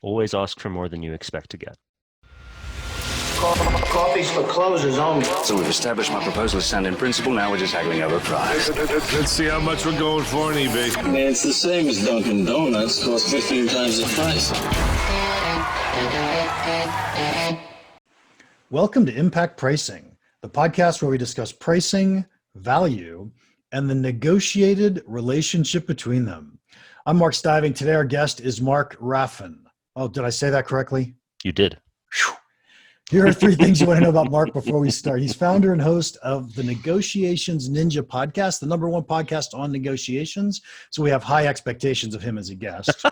Always ask for more than you expect to get. Coffee's for closers only. So we've established my proposal is sound in principle. Now we're just haggling over price. Let's see how much we're going for on eBay. I mean, it's the same as Dunkin' Donuts. Costs 15 times the price. Welcome to Impact Pricing, the podcast where we discuss pricing, value, and the negotiated relationship between them. I'm Mark Stiving. Today our guest is Mark Raffan. Oh, did I say that correctly? You did. Whew. Here are 3 things you want to know about Mark before we start. He's founder and host of the Negotiations Ninja podcast, the #1 podcast on negotiations. So we have high expectations of him as a guest.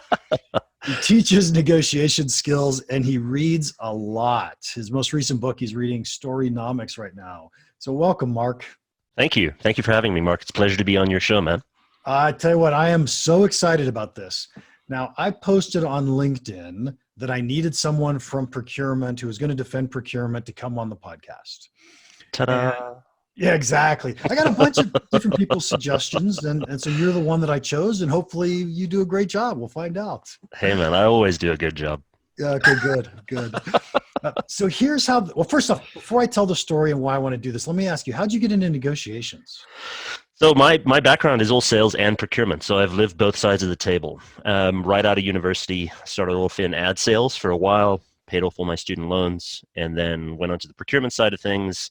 He teaches negotiation skills and he reads a lot. His most recent book, he's reading Storynomics right now. So welcome, Mark. Thank you. Thank you for having me, Mark. It's a pleasure to be on your show, man. I tell you what, I am so excited about this. Now, I posted on LinkedIn that I needed someone from procurement who was going to defend procurement to come on the podcast. Ta-da. Yeah, exactly. I got a bunch of different people's suggestions, and so you're the one that I chose, and hopefully you do a great job. We'll find out. Hey, man, I always do a good job. Yeah, okay, good. So here's how, well, first off, before I tell the story and why I want to do this, let me ask you, how'd you get into negotiations? So my background is all sales and procurement. So I've lived both sides of the table. Right out of university, started off in ad sales for a while, paid off all my student loans, and then went on to the procurement side of things,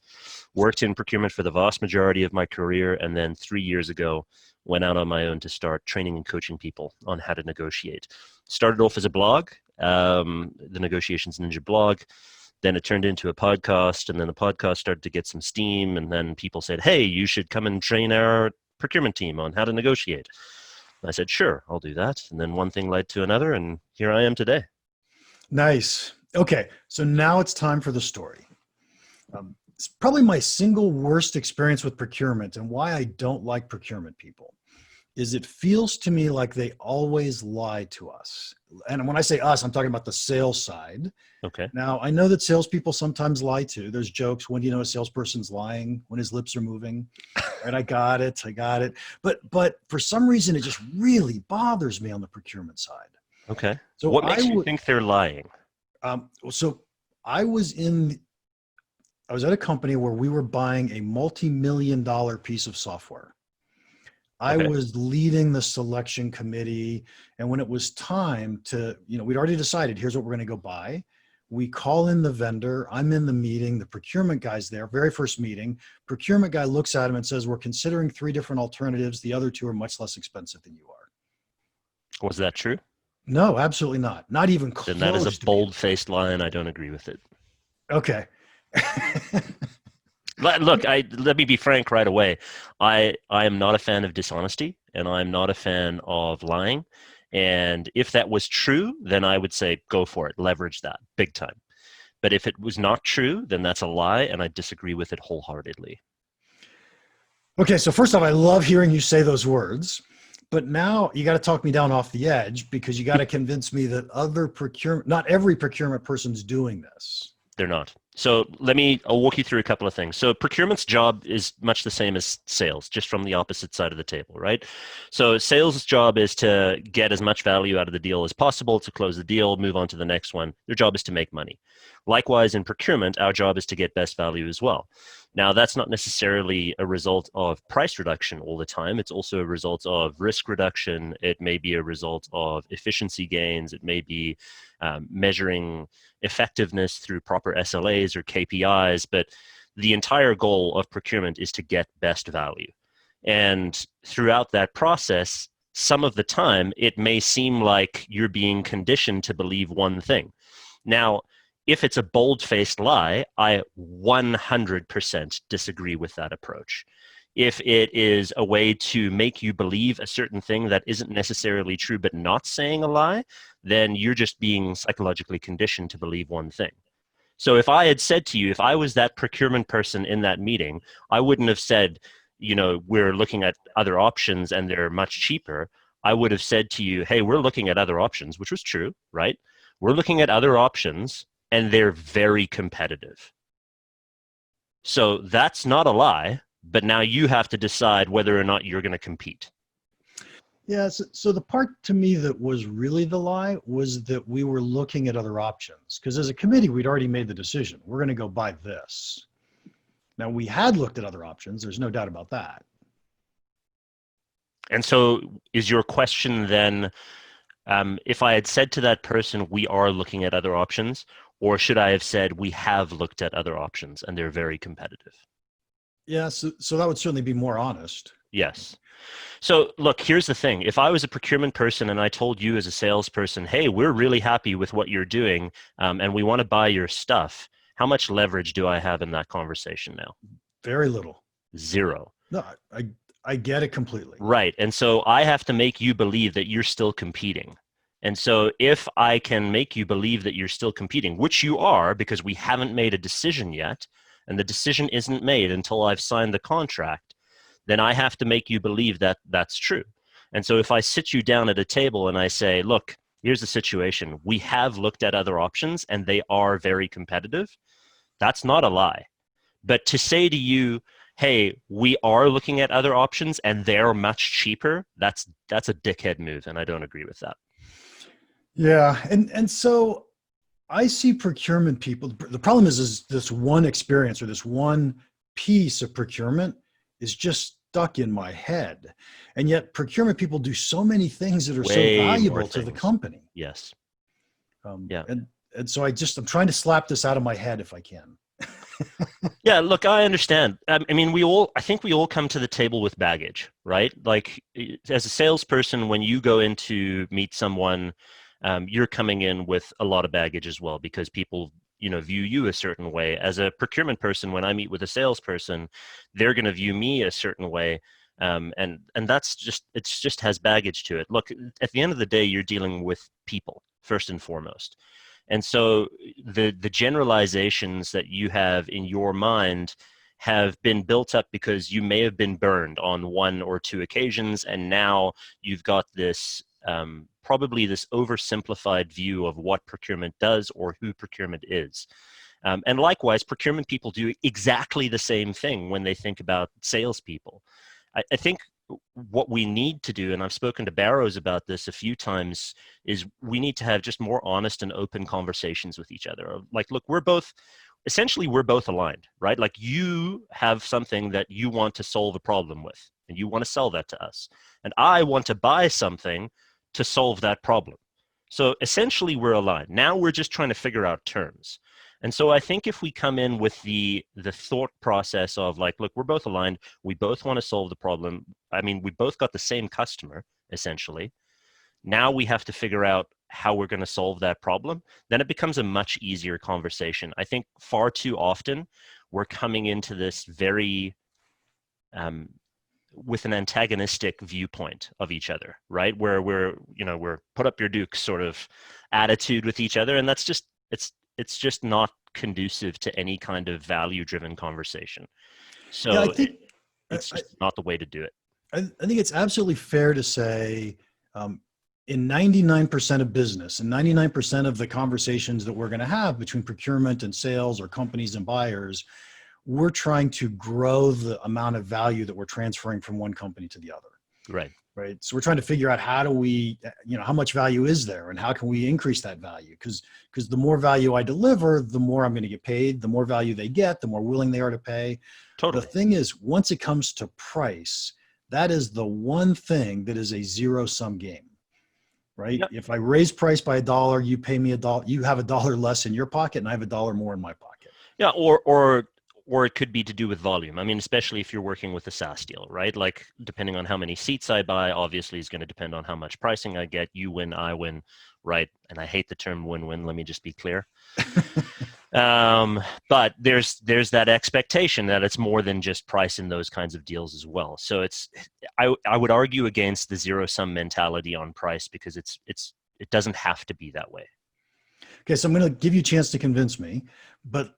worked in procurement for the vast majority of my career, and then 3 years ago, went out on my own to start training and coaching people on how to negotiate. Started off as a blog, the Negotiations Ninja blog. Then it turned into a podcast, and then the podcast started to get some steam, and then people said, hey, you should come and train our procurement team on how to negotiate. And I said, sure, I'll do that. And then one thing led to another, and here I am today. Nice. Okay, so now it's time for the story. It's probably my single worst experience with procurement, and why I don't like procurement people is it feels to me like they always lie to us. And when I say us, I'm talking about the sales side. Okay. Now, I know that salespeople sometimes lie too. There's jokes. When do you know a salesperson's lying? When his lips are moving. Right? I got it. But for some reason, it just really bothers me on the procurement side. Okay. So what makes you think they're lying? So I was at a company where we were buying a multi-million-dollar piece of software. I was leading the selection committee, and when it was time to, we'd already decided, here's what we're going to go buy. We call in the vendor. I'm in the meeting. The procurement guy's there. Very first meeting. Procurement guy looks at him and says, we're considering 3 different alternatives. The other 2 are much less expensive than you are. Was that true? No, absolutely not. Not even close. Then that is a bold-faced lie, and I don't agree with it. Okay. Look, let me be frank right away. I am not a fan of dishonesty, and I'm not a fan of lying. And if that was true, then I would say go for it, leverage that big time. But if it was not true, then that's a lie, and I disagree with it wholeheartedly. Okay, so first off, I love hearing you say those words. But now you got to talk me down off the edge, because you got to convince me that not every procurement person's doing this. They're not. So I'll walk you through a couple of things. So procurement's job is much the same as sales, just from the opposite side of the table, right? So sales' job is to get as much value out of the deal as possible, to close the deal, move on to the next one. Their job is to make money. Likewise, in procurement, our job is to get best value as well. Now, that's not necessarily a result of price reduction all the time. It's also a result of risk reduction. It may be a result of efficiency gains. It may be measuring effectiveness through proper SLAs or KPIs. But the entire goal of procurement is to get best value. And throughout that process, some of the time, it may seem like you're being conditioned to believe one thing. Now, if it's a bold-faced lie, I 100% disagree with that approach. If it is a way to make you believe a certain thing that isn't necessarily true but not saying a lie, then you're just being psychologically conditioned to believe one thing. So if I had said to you, if I was that procurement person in that meeting, I wouldn't have said, we're looking at other options and they're much cheaper. I would have said to you, hey, we're looking at other options, which was true, right? We're looking at other options and they're very competitive. So that's not a lie, but now you have to decide whether or not you're going to compete. Yeah. So the part to me that was really the lie was that we were looking at other options. Because as a committee, we'd already made the decision. We're going to go buy this. Now, we had looked at other options. There's no doubt about that. And so is your question then, if I had said to that person, we are looking at other options, or should I have said, we have looked at other options and they're very competitive? Yeah. So that would certainly be more honest. Yes. So look, here's the thing. If I was a procurement person and I told you as a salesperson, hey, we're really happy with what you're doing and we want to buy your stuff, how much leverage do I have in that conversation now? Very little. Zero. No, I get it completely. Right. And so I have to make you believe that you're still competing. And so if I can make you believe that you're still competing, which you are because we haven't made a decision yet, and the decision isn't made until I've signed the contract, then I have to make you believe that that's true. And so if I sit you down at a table and I say, look, here's the situation. We have looked at other options and they are very competitive. That's not a lie. But to say to you, hey, we are looking at other options and they're much cheaper, that's a dickhead move, and I don't agree with that. Yeah. And so I see procurement people, the problem is this one experience or this one piece of procurement is just stuck in my head. And yet procurement people do so many things that are so valuable to the company. Yes. Yeah. And so I'm trying to slap this out of my head if I can. Yeah, look, I understand. I mean, I think we all come to the table with baggage, right? Like as a salesperson, when you go in to meet someone, you're coming in with a lot of baggage as well because people, view you a certain way. As a procurement person, when I meet with a salesperson, they're going to view me a certain way. And that's just has baggage to it. Look, at the end of the day, you're dealing with people first and foremost. And so the generalizations that you have in your mind have been built up because you may have been burned on one or two occasions, and now you've got this probably this oversimplified view of what procurement does or who procurement is. And likewise, procurement people do exactly the same thing when they think about salespeople. I think what we need to do, and I've spoken to Barrows about this a few times, is we need to have just more honest and open conversations with each other. Like, look, we're both aligned, right? Like you have something that you want to solve a problem with, and you want to sell that to us. And I want to buy something to solve that problem. So essentially we're aligned. Now we're just trying to figure out terms. And so I think if we come in with the thought process of like, look, we're both aligned, we both want to solve the problem. I mean, we both got the same customer, essentially. Now we have to figure out how we're going to solve that problem. Then it becomes a much easier conversation. I think far too often we're coming into this very, with an antagonistic viewpoint of each other, right? Where we're put up your dukes sort of attitude with each other. And that's just, it's just not conducive to any kind of value-driven conversation. So yeah, I think it's just not the way to do it. I think it's absolutely fair to say in 99% of business and 99% of the conversations that we're going to have between procurement and sales or companies and buyers, we're trying to grow the amount of value that we're transferring from one company to the other. Right. Right. So we're trying to figure out how do we, how much value is there and how can we increase that value? Because the more value I deliver, the more I'm going to get paid, the more value they get, the more willing they are to pay. Totally. The thing is, once it comes to price, that is the one thing that is a zero-sum game, right? Yep. If I raise price by $1, you pay me $1, you have $1 less in your pocket and I have $1 more in my pocket. Yeah. Or it could be to do with volume. I mean, especially if you're working with a SaaS deal, right? Like depending on how many seats I buy, obviously is going to depend on how much pricing I get. You win, I win, right? And I hate the term win-win. Let me just be clear. But there's that expectation that it's more than just price in those kinds of deals as well. So I would argue against the zero-sum mentality on price because it doesn't have to be that way. Okay, so I'm going to give you a chance to convince me, but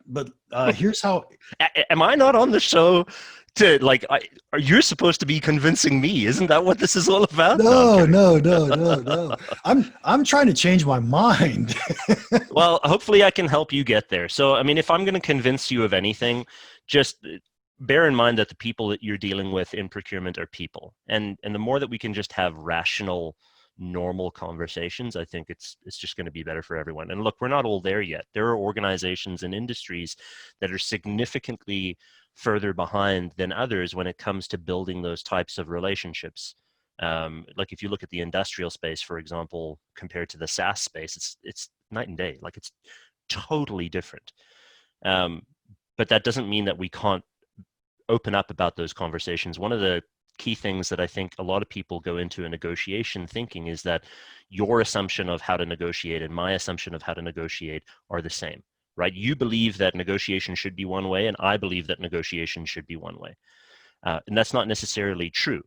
here's how. Am I not on the show to you're supposed to be convincing me? Isn't that what this is all about? No. I'm trying to change my mind. Well, hopefully I can help you get there. So, I mean, if I'm going to convince you of anything, just bear in mind that the people that you're dealing with in procurement are people, and the more that we can just have rational, normal conversations, I think it's just going to be better for everyone. And look, we're not all there yet. There are organizations and industries that are significantly further behind than others when it comes to building those types of relationships. Like if you look at the industrial space, for example, compared to the SaaS space, it's night and day. Like it's totally different. But that doesn't mean that we can't open up about those conversations. One of the key things that I think a lot of people go into a negotiation thinking is that your assumption of how to negotiate and my assumption of how to negotiate are the same, right? You believe that negotiation should be one way, and I believe that negotiation should be one way. And that's not necessarily true.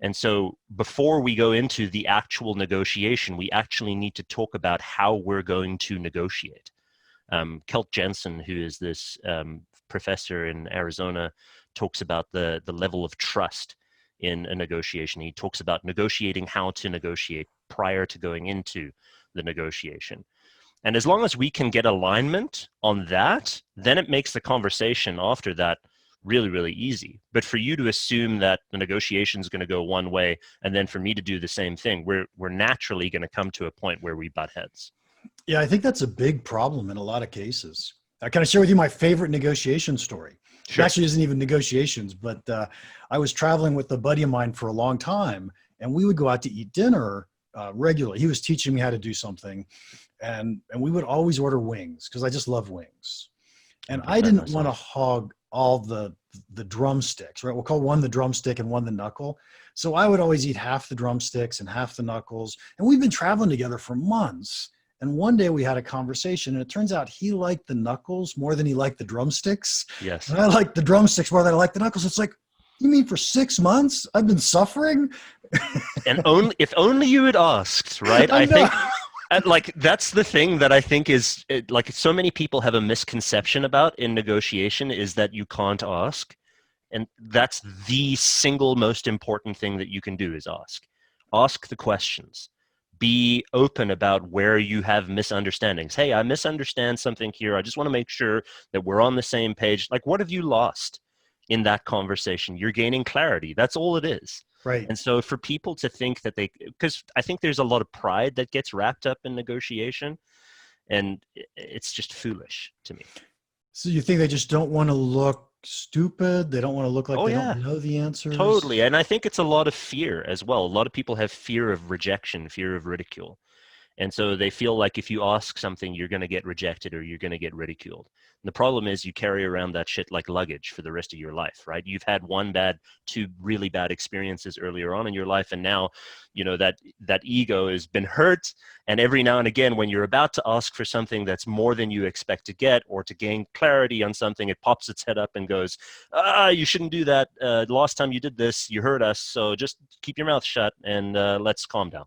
And so before we go into the actual negotiation, we actually need to talk about how we're going to negotiate. Kelt Jensen, who is this professor in Arizona, talks about the level of trust in a negotiation. He talks about negotiating how to negotiate prior to going into the negotiation. And as long as we can get alignment on that, then it makes the conversation after that really, really easy. But for you to assume that the negotiation is going to go one way, and then for me to do the same thing, we're naturally going to come to a point where we butt heads. Yeah, I think that's a big problem in a lot of cases. Can I share with you my favorite negotiation story? Sure. It actually isn't even negotiations, but I was traveling with a buddy of mine for a long time, and we would go out to eat dinner regularly. He was teaching me how to do something, and we would always order wings because I just love wings. And I didn't want to hog all the drumsticks, right? We'll call one the drumstick and one the knuckle. So I would always eat half the drumsticks and half the knuckles. And we've been traveling together for months. And one day we had a conversation, and it turns out he liked the knuckles more than he liked the drumsticks. Yes. And I liked the drumsticks more than I liked the knuckles. It's like, you mean for 6 months I've been suffering? And if only you had asked, right? I think like that's the thing that I think is like so many people have a misconception about in negotiation is that you can't ask. And that's the single most important thing that you can do is ask. Ask the questions. Be open about where you have misunderstandings. Hey, I misunderstand something here. I just want to make sure that we're on the same page. Like, what have you lost in that conversation? You're gaining clarity. That's all it is. Right. And so for people to think that because I think there's a lot of pride that gets wrapped up in negotiation, and it's just foolish to me. So you think they just don't want to look stupid? They don't want to look like they don't know the answers? Totally. And I think it's a lot of fear as well. A lot of people have fear of rejection, fear of ridicule. And so they feel like if you ask something, you're going to get rejected or you're going to get ridiculed. And the problem is you carry around that shit like luggage for the rest of your life, right? You've had two really bad experiences earlier on in your life. And now, you know, that ego has been hurt. And every now and again, when you're about to ask for something that's more than you expect to get or to gain clarity on something, it pops its head up and goes, you shouldn't do that. Last time you did this, you hurt us. So just keep your mouth shut and let's calm down.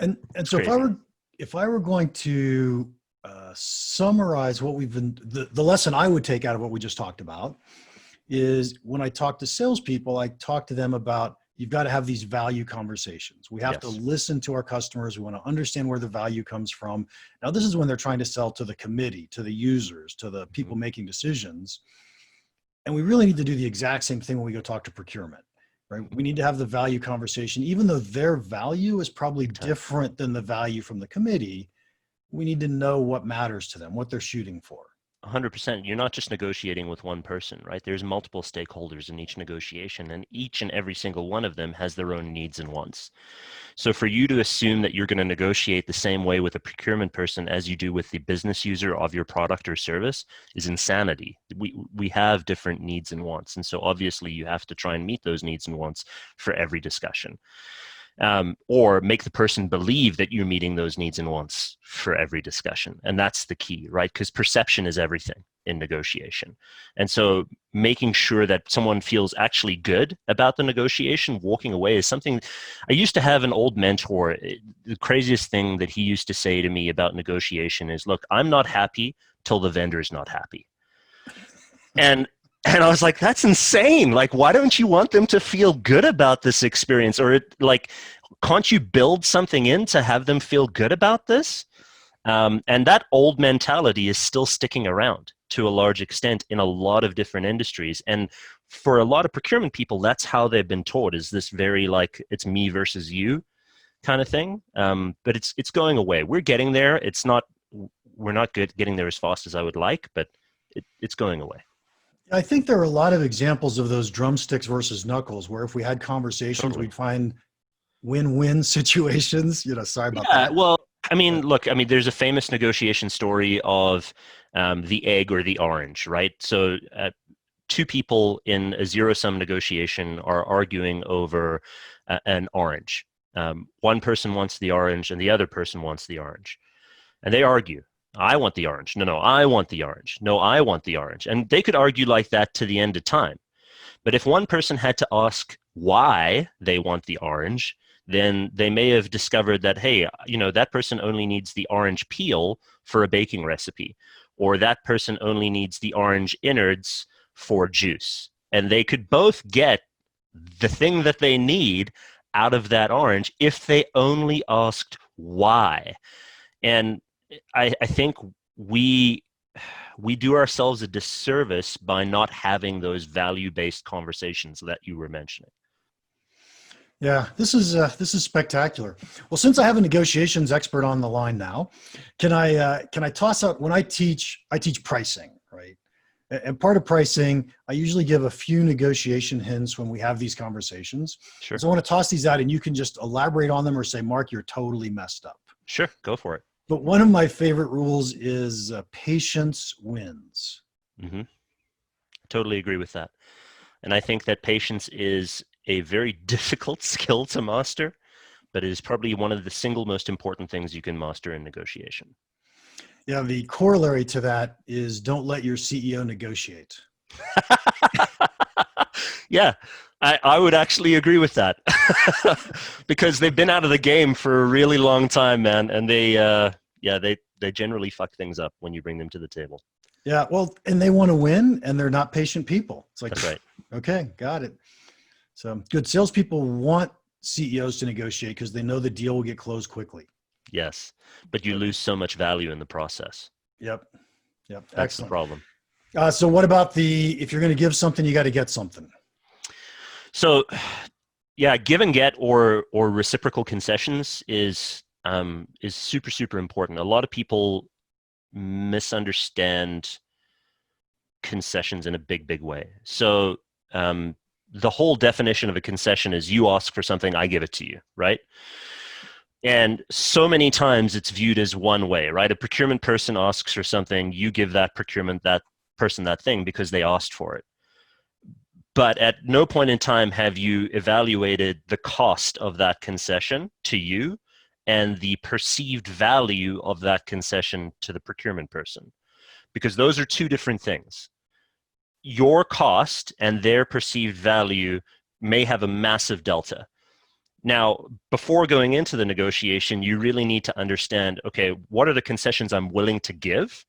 And so if I were going to summarize what we've been, the lesson I would take out of what we just talked about is when I talk to salespeople, I talk to them about, you've got to have these value conversations. We have to listen to our customers. We want to understand where the value comes from. Now, this is when they're trying to sell to the committee, to the users, to the people making decisions. And we really need to do the exact same thing when we go talk to procurement. Right? We need to have the value conversation, even though their value is probably different than the value from the committee. We need to know what matters to them, what they're shooting for. 100%. You're not just negotiating with one person, right? There's multiple stakeholders in each negotiation, and each and every single one of them has their own needs and wants. So for you to assume that you're going to negotiate the same way with a procurement person as you do with the business user of your product or service is insanity. We have different needs and wants. And so obviously you have to try and meet those needs and wants for every discussion. Or make the person believe that you're meeting those needs and wants for every discussion. And that's the key, right? Because perception is everything in negotiation. And so making sure that someone feels actually good about the negotiation, walking away is something. I used to have an old mentor. The craziest thing that he used to say to me about negotiation is, look, I'm not happy till the vendor's not happy. And I was like, that's insane. Like, why don't you want them to feel good about this experience? Or can't you build something in to have them feel good about this? And that old mentality is still sticking around to a large extent in a lot of different industries. And for a lot of procurement people, that's how they've been taught, is this very like, it's me versus you kind of thing. But it's going away. We're getting there. We're not getting there as fast as I would like, but it's going away. I think there are a lot of examples of those drumsticks versus knuckles, where if we had conversations, Totally. we'd find win-win situations. Sorry about Yeah, that. well, I mean, look, I mean, there's a famous negotiation story of the egg or the orange, right? So two people in a zero-sum negotiation are arguing over an orange. One person wants the orange and the other person wants the orange. And they argue. I want the orange. No, I want the orange. No, I want the orange. And they could argue like that to the end of time. But if one person had to ask why they want the orange, then they may have discovered that, hey, that person only needs the orange peel for a baking recipe, or that person only needs the orange innards for juice. And they could both get the thing that they need out of that orange if they only asked why. And I think we do ourselves a disservice by not having those value-based conversations that you were mentioning. Yeah, this is spectacular. Well, since I have a negotiations expert on the line now, can I toss out, when I teach pricing, right? And part of pricing, I usually give a few negotiation hints when we have these conversations. Sure. So I want to toss these out, and you can just elaborate on them or say, Mark, you're totally messed up. Sure, go for it. But one of my favorite rules is patience wins. Mm-hmm. Totally agree with that. And I think that patience is a very difficult skill to master, but it is probably one of the single most important things you can master in negotiation. Yeah, the corollary to that is don't let your CEO negotiate. Yeah, I would actually agree with that because they've been out of the game for a really long time, man. And they generally fuck things up when you bring them to the table. Yeah, well, and they want to win, and they're not patient people. It's like, that's right. Okay, got it. So good salespeople want CEOs to negotiate because they know the deal will get closed quickly. Yes, but you lose so much value in the process. Yep. That's Excellent. the problem. So what about if you're going to give something, you got to get something? So, yeah, give and get or reciprocal concessions is super, super important. A lot of people misunderstand concessions in a big way. So the whole definition of a concession is you ask for something, I give it to you, right? And so many times it's viewed as one way, right? A procurement person asks for something, you give that person that thing because they asked for it. But at no point in time have you evaluated the cost of that concession to you and the perceived value of that concession to the procurement person, because those are two different things. Your cost and their perceived value may have a massive delta. Now, before going into the negotiation, you really need to understand, okay, what are the concessions I'm willing to give?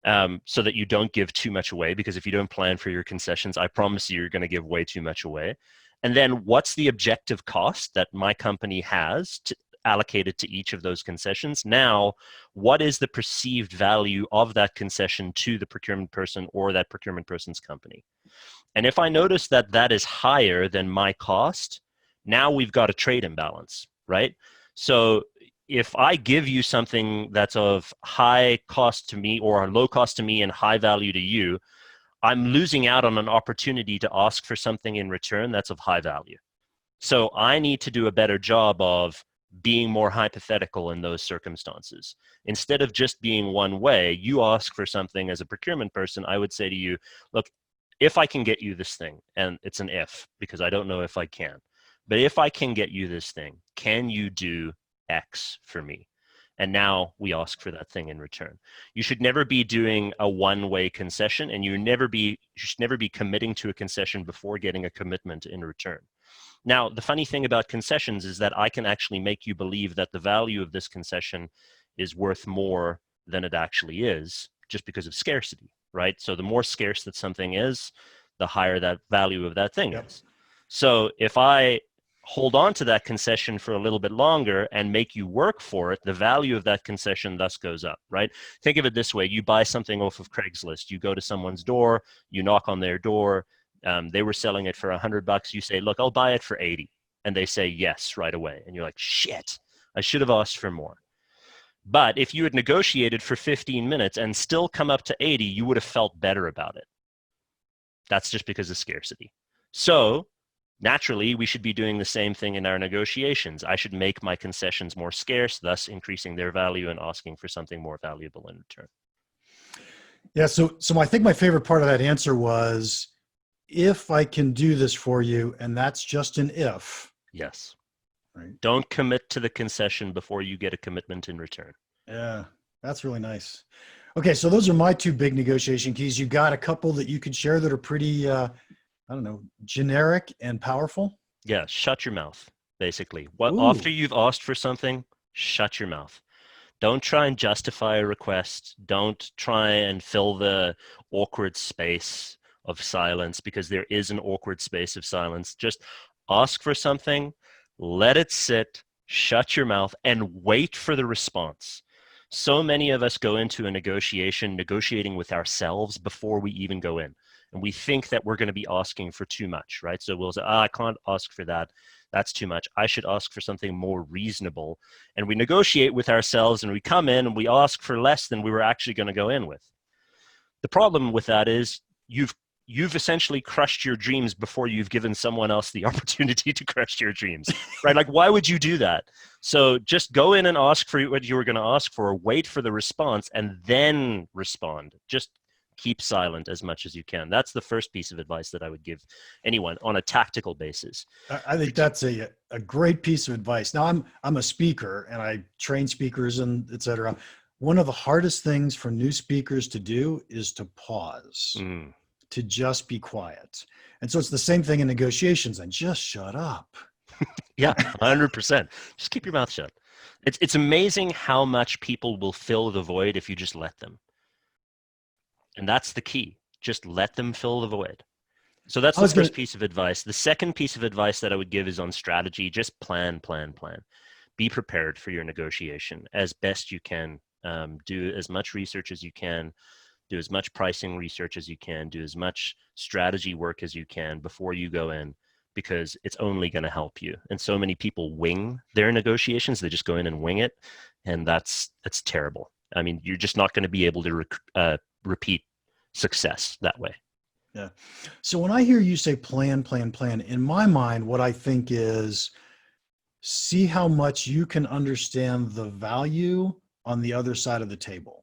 So that you don't give too much away, because if you don't plan for your concessions, I promise you're going to give way too much away. And then what's the objective cost that my company has allocated to each of those concessions? Now, what is the perceived value of that concession to the procurement person or that procurement person's company? And if I notice that that is higher than my cost, now we've got a trade imbalance, right? So if I give you something that's of high cost to me or low cost to me and high value to you, I'm losing out on an opportunity to ask for something in return that's of high value. So I need to do a better job of being more hypothetical in those circumstances. Instead of just being one way, you ask for something as a procurement person, I would say to you, look, if I can get you this thing, and it's an if, because I don't know if I can, but if I can get you this thing, can you do X for me? And now we ask for that thing in return. You should never be doing a one-way concession, and you should never be committing to a concession before getting a commitment in return. Now, the funny thing about concessions is that I can actually make you believe that the value of this concession is worth more than it actually is, just because of scarcity, right? So the more scarce that something is, the higher that value of that thing is. So if I hold on to that concession for a little bit longer and make you work for it, the value of that concession thus goes up, right? Think of it this way. You buy something off of Craigslist. You go to someone's door, you knock on their door. They were selling it for $100. You say, look, I'll buy it for 80. And they say yes right away. And you're like, shit, I should have asked for more. But if you had negotiated for 15 minutes and still come up to 80, you would have felt better about it. That's just because of scarcity. So naturally, we should be doing the same thing in our negotiations. I should make my concessions more scarce, thus increasing their value and asking for something more valuable in return. Yeah. So I think my favorite part of that answer was, if I can do this for you, and that's just an if. Yes. Right. Don't commit to the concession before you get a commitment in return. Yeah, that's really nice. Okay, so those are my two big negotiation keys. You got a couple that you could share that are pretty, I don't know, generic and powerful? Yeah, shut your mouth, basically. Ooh. After you've asked for something, shut your mouth. Don't try and justify a request. Don't try and fill the awkward space of silence, because there is an awkward space of silence. Just ask for something, let it sit, shut your mouth, and wait for the response. So many of us go into a negotiating with ourselves before we even go in. And we think that we're going to be asking for too much, right? So we'll say, I can't ask for that. That's too much. I should ask for something more reasonable. And we negotiate with ourselves, and we come in and we ask for less than we were actually going to go in with. The problem with that is you've essentially crushed your dreams before you've given someone else the opportunity to crush your dreams, right? Like, why would you do that? So just go in and ask for what you were going to ask for, wait for the response, and then respond. Just keep silent as much as you can. That's the first piece of advice that I would give anyone on a tactical basis. I think that's a great piece of advice. Now, I'm a speaker, and I train speakers and et cetera. One of the hardest things for new speakers to do is to pause. To just be quiet. And so it's the same thing in negotiations, and just shut up. Yeah, 100%. Just keep your mouth shut. It's amazing how much people will fill the void if you just let them. And that's the key. Just let them fill the void. So that's the first piece of advice. The second piece of advice that I would give is on strategy. Just plan. Be prepared for your negotiation as best you can. Do as much research as you can. Do as much pricing research as you can, do as much strategy work as you can before you go in, because it's only going to help you. And so many people wing their negotiations. They just go in and wing it. And that's terrible. I mean, you're just not going to be able to repeat success that way. Yeah. So when I hear you say plan, in my mind, what I think is, see how much you can understand the value on the other side of the table.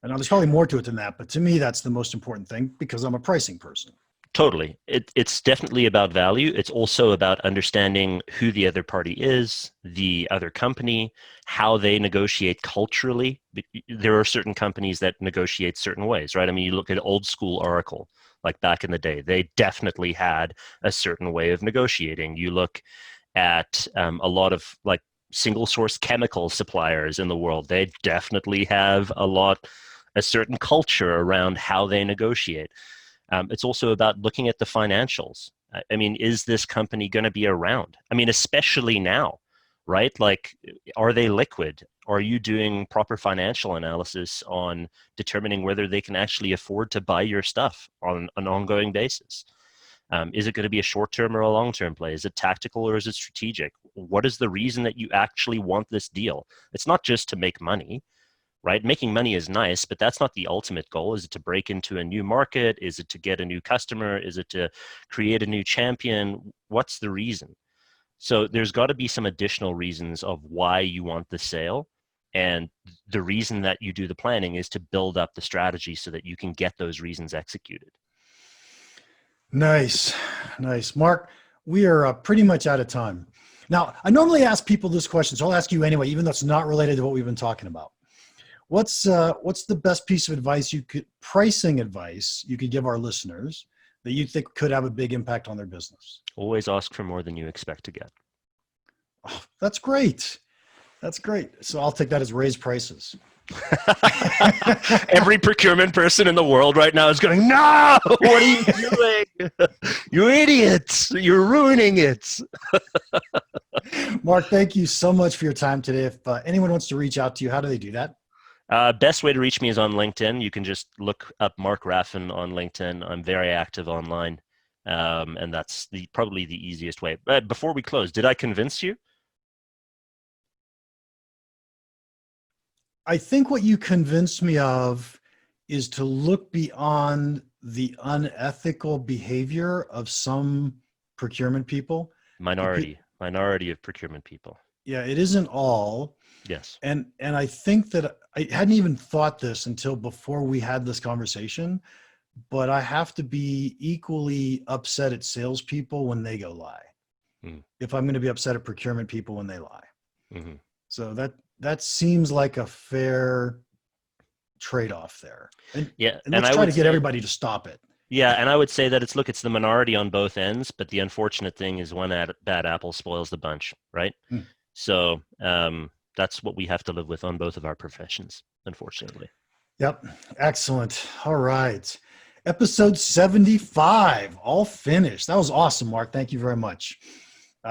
And there's probably more to it than that, but to me, that's the most important thing, because I'm a pricing person. Totally. It's definitely about value. It's also about understanding who the other party is, the other company, how they negotiate culturally. There are certain companies that negotiate certain ways, right? I mean, you look at old school Oracle, like back in the day, they definitely had a certain way of negotiating. You look at a lot of like single source chemical suppliers in the world, they definitely have a certain culture around how they negotiate. It's also about looking at the financials. I mean, is this company going to be around? I mean, especially now, right? Like, are they liquid? Are you doing proper financial analysis on determining whether they can actually afford to buy your stuff on an ongoing basis? Is it going to be a short-term or a long-term play? Is it tactical or is it strategic? What is the reason that you actually want this deal? It's not just to make money. Right? Making money is nice, but that's not the ultimate goal. Is it to break into a new market? Is it to get a new customer? Is it to create a new champion? What's the reason? So there's got to be some additional reasons of why you want the sale. And the reason that you do the planning is to build up the strategy so that you can get those reasons executed. Nice. Mark, we are pretty much out of time. Now, I normally ask people this question, so I'll ask you anyway, even though it's not related to what we've been talking about. What's the best piece of advice pricing advice you could give our listeners that you think could have a big impact on their business? Always ask for more than you expect to get. Oh, that's great. So I'll take that as raise prices. Every procurement person in the world right now is going, no, what are you doing? You idiots. You're ruining it. Mark, thank you so much for your time today. If anyone wants to reach out to you, how do they do that? Best way to reach me is on LinkedIn. You can just look up Mark Raffan on LinkedIn. I'm very active online. And that's probably the easiest way. But before we close, did I convince you? I think what you convinced me of is to look beyond the unethical behavior of some procurement people. Minority of procurement people. Yeah, it isn't all. Yes. And I think that I hadn't even thought this until before we had this conversation, but I have to be equally upset at salespeople when they go lie. If I'm going to be upset at procurement people when they lie. Mm-hmm. So that seems like a fair trade-off there. And let's try to get everybody to stop it. Yeah, and I would say that it's the minority on both ends, but the unfortunate thing is one bad apple spoils the bunch, right? So that's what we have to live with on both of our professions, unfortunately. Yep. Excellent. All right. Episode 75, all finished. That was awesome, Mark. Thank you very much.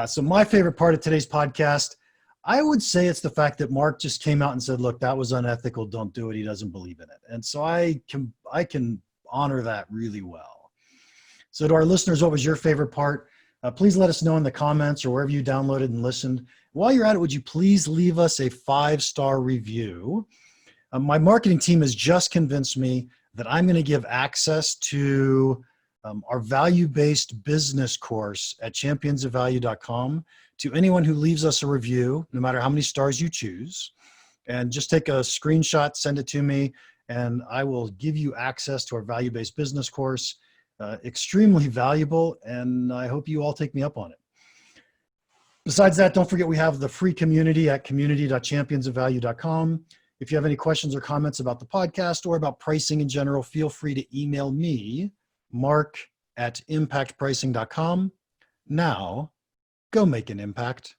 So my favorite part of today's podcast, I would say it's the fact that Mark just came out and said, look, that was unethical. Don't do it. He doesn't believe in it. And so I can honor that really well. So to our listeners, what was your favorite part? Please let us know in the comments or wherever you downloaded and listened. While you're at it, would you please leave us a 5-star review? My marketing team has just convinced me that I'm going to give access to our value-based business course at championsofvalue.com to anyone who leaves us a review, no matter how many stars you choose. And just take a screenshot, send it to me, and I will give you access to our value-based business course. Extremely valuable, and I hope you all take me up on it. Besides that, don't forget we have the free community at community.championsofvalue.com. If you have any questions or comments about the podcast or about pricing in general, feel free to email me, mark@impactpricing.com. Now, go make an impact.